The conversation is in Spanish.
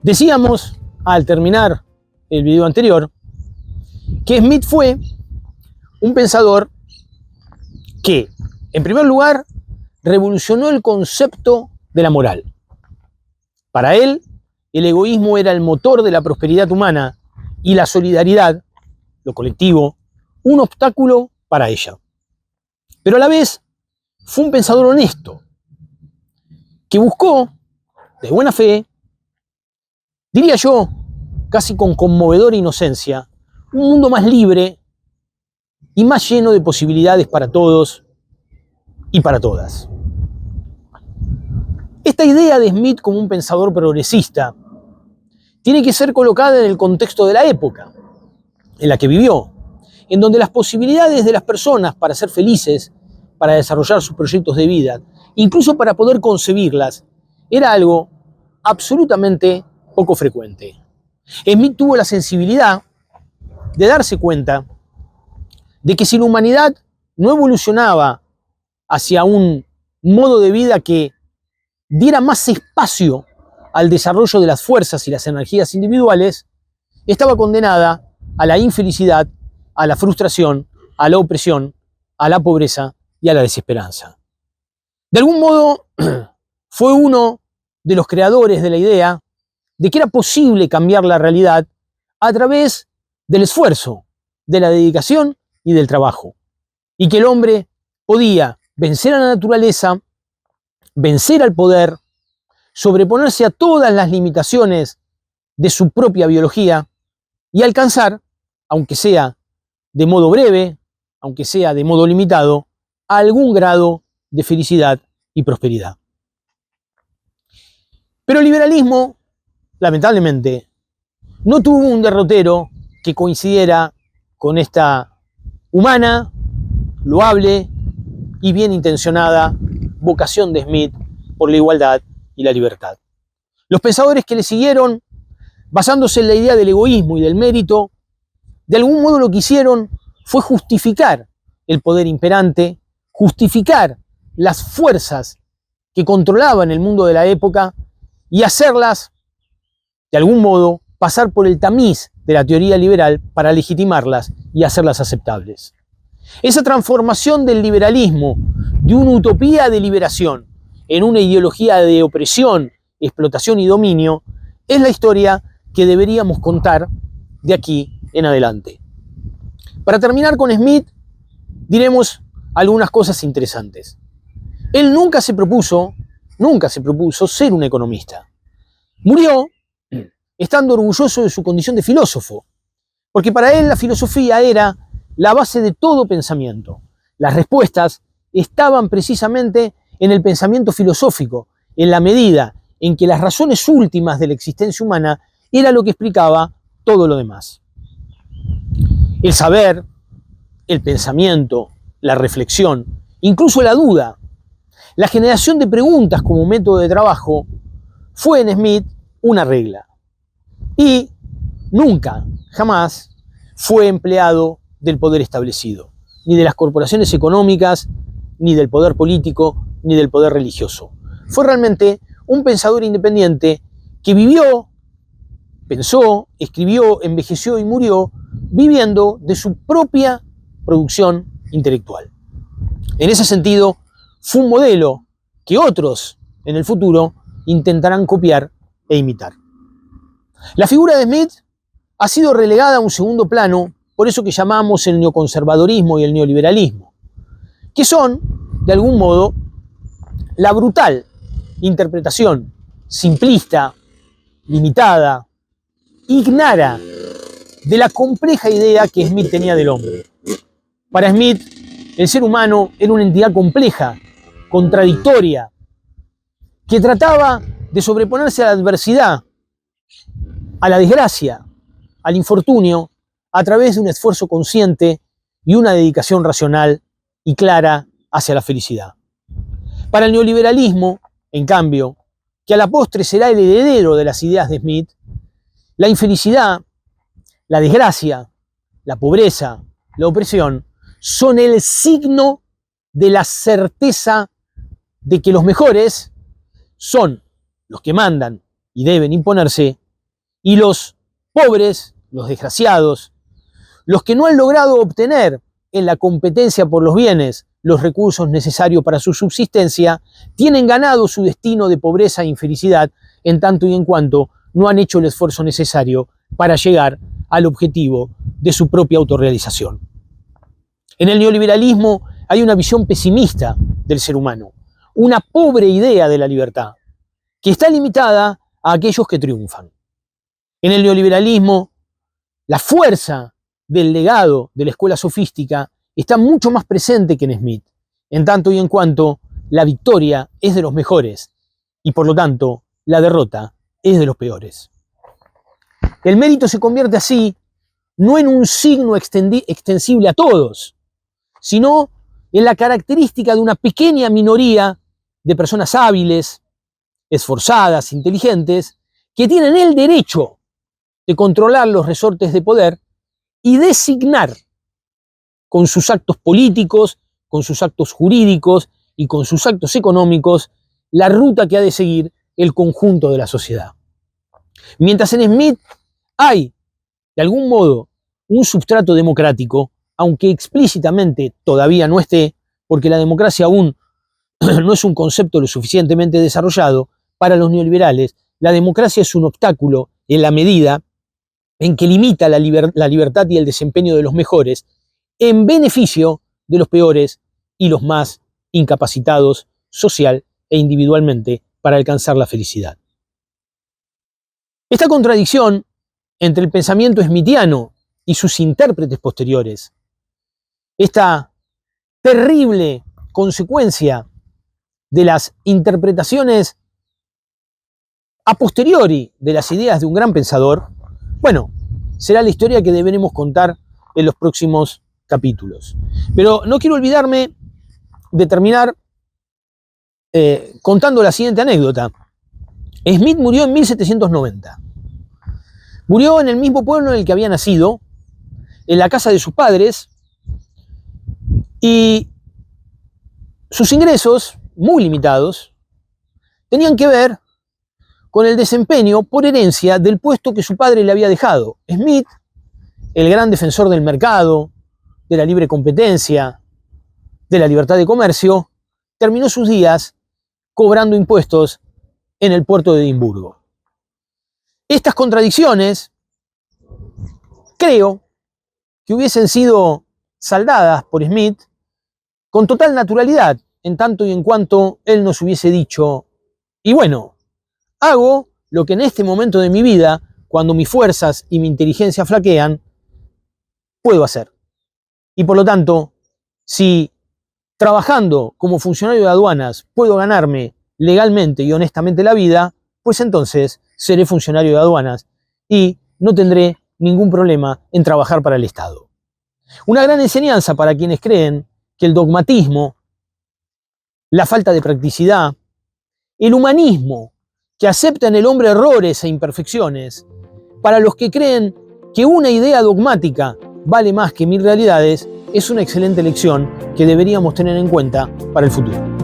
Decíamos, al terminar el video anterior, que Smith fue un pensador que, en primer lugar, revolucionó el concepto de la moral. Para él, el egoísmo era el motor de la prosperidad humana y la solidaridad, lo colectivo, un obstáculo para ella. Pero a la vez, fue un pensador honesto, que buscó, de buena fe, diría yo, casi con conmovedora inocencia, un mundo más libre y más lleno de posibilidades para todos y para todas. Esta idea de Smith como un pensador progresista tiene que ser colocada en el contexto de la época en la que vivió, en donde las posibilidades de las personas para ser felices, para desarrollar sus proyectos de vida, incluso para poder concebirlas, era algo absolutamente poco frecuente. Smith tuvo la sensibilidad de darse cuenta de que si la humanidad no evolucionaba hacia un modo de vida que diera más espacio al desarrollo de las fuerzas y las energías individuales, estaba condenada a la infelicidad, a la frustración, a la opresión, a la pobreza y a la desesperanza. De algún modo, fue uno de los creadores de la idea de que era posible cambiar la realidad a través del esfuerzo, de la dedicación y del trabajo, y que el hombre podía vencer a la naturaleza, vencer al poder, sobreponerse a todas las limitaciones de su propia biología y alcanzar, aunque sea de modo breve, aunque sea de modo limitado, algún grado de felicidad y prosperidad. Pero el liberalismo, lamentablemente, no tuvo un derrotero que coincidiera con esta humana, loable y bien intencionada vocación de Smith por la igualdad y la libertad. Los pensadores que le siguieron, basándose en la idea del egoísmo y del mérito, de algún modo lo que hicieron fue justificar el poder imperante, justificar las fuerzas que controlaban el mundo de la época y hacerlas, de algún modo, pasar por el tamiz de la teoría liberal para legitimarlas y hacerlas aceptables. Esa transformación del liberalismo de una utopía de liberación en una ideología de opresión, explotación y dominio es la historia que deberíamos contar de aquí en adelante. Para terminar con Smith, diremos algunas cosas interesantes. Él nunca se propuso ser un economista. Murió estando orgulloso de su condición de filósofo, porque para él la filosofía era la base de todo pensamiento. Las respuestas estaban precisamente en el pensamiento filosófico, en la medida en que las razones últimas de la existencia humana era lo que explicaba todo lo demás. El saber, el pensamiento, la reflexión, incluso la duda, la generación de preguntas como método de trabajo, fue en Smith una regla. Y nunca, jamás, fue empleado del poder establecido, ni de las corporaciones económicas, ni del poder político, ni del poder religioso. Fue realmente un pensador independiente que vivió, pensó, escribió, envejeció y murió viviendo de su propia producción intelectual. En ese sentido, fue un modelo que otros en el futuro intentarán copiar e imitar. La figura de Smith ha sido relegada a un segundo plano por eso que llamamos el neoconservadorismo y el neoliberalismo, que son, de algún modo, la brutal interpretación simplista, limitada, ignara de la compleja idea que Smith tenía del hombre. Para Smith, el ser humano era una entidad compleja, contradictoria, que trataba de sobreponerse a la adversidad, a la desgracia, al infortunio, a través de un esfuerzo consciente y una dedicación racional y clara hacia la felicidad. Para el neoliberalismo, en cambio, que a la postre será el heredero de las ideas de Smith, la infelicidad, la desgracia, la pobreza, la opresión, son el signo de la certeza de que los mejores son los que mandan y deben imponerse Y los pobres, los desgraciados, los que no han logrado obtener en la competencia por los bienes los recursos necesarios para su subsistencia, tienen ganado su destino de pobreza e infelicidad en tanto y en cuanto no han hecho el esfuerzo necesario para llegar al objetivo de su propia autorrealización. En el neoliberalismo hay una visión pesimista del ser humano, una pobre idea de la libertad, que está limitada a aquellos que triunfan. En el neoliberalismo, la fuerza del legado de la escuela sofística está mucho más presente que en Smith, en tanto y en cuanto la victoria es de los mejores y por lo tanto la derrota es de los peores. El mérito se convierte así no en un signo extensible a todos, sino en la característica de una pequeña minoría de personas hábiles, esforzadas, inteligentes, que tienen el derecho de controlar los resortes de poder y designar con sus actos políticos, con sus actos jurídicos y con sus actos económicos la ruta que ha de seguir el conjunto de la sociedad. Mientras en Smith hay, de algún modo, un substrato democrático, aunque explícitamente todavía no esté, porque la democracia aún no es un concepto lo suficientemente desarrollado, para los neoliberales la democracia es un obstáculo en la medida en que limita la libertad y el desempeño de los mejores en beneficio de los peores y los más incapacitados social e individualmente para alcanzar la felicidad. Esta contradicción entre el pensamiento smithiano y sus intérpretes posteriores, esta terrible consecuencia de las interpretaciones a posteriori de las ideas de un gran pensador, bueno, será la historia que deberemos contar en los próximos capítulos. Pero no quiero olvidarme de terminar contando la siguiente anécdota. Smith murió en 1790. Murió en el mismo pueblo en el que había nacido, en la casa de sus padres, y sus ingresos, muy limitados, tenían que ver con el desempeño por herencia del puesto que su padre le había dejado. Smith, el gran defensor del mercado, de la libre competencia, de la libertad de comercio, terminó sus días cobrando impuestos en el puerto de Edimburgo. Estas contradicciones, creo que hubiesen sido saldadas por Smith con total naturalidad, en tanto y en cuanto él nos hubiese dicho, y bueno, hago lo que en este momento de mi vida, cuando mis fuerzas y mi inteligencia flaquean, puedo hacer. Y por lo tanto, si trabajando como funcionario de aduanas puedo ganarme legalmente y honestamente la vida, pues entonces seré funcionario de aduanas y no tendré ningún problema en trabajar para el Estado. Una gran enseñanza para quienes creen que el dogmatismo, la falta de practicidad, el humanismo que acepta en el hombre errores e imperfecciones, para los que creen que una idea dogmática vale más que 1000 realidades, es una excelente lección que deberíamos tener en cuenta para el futuro.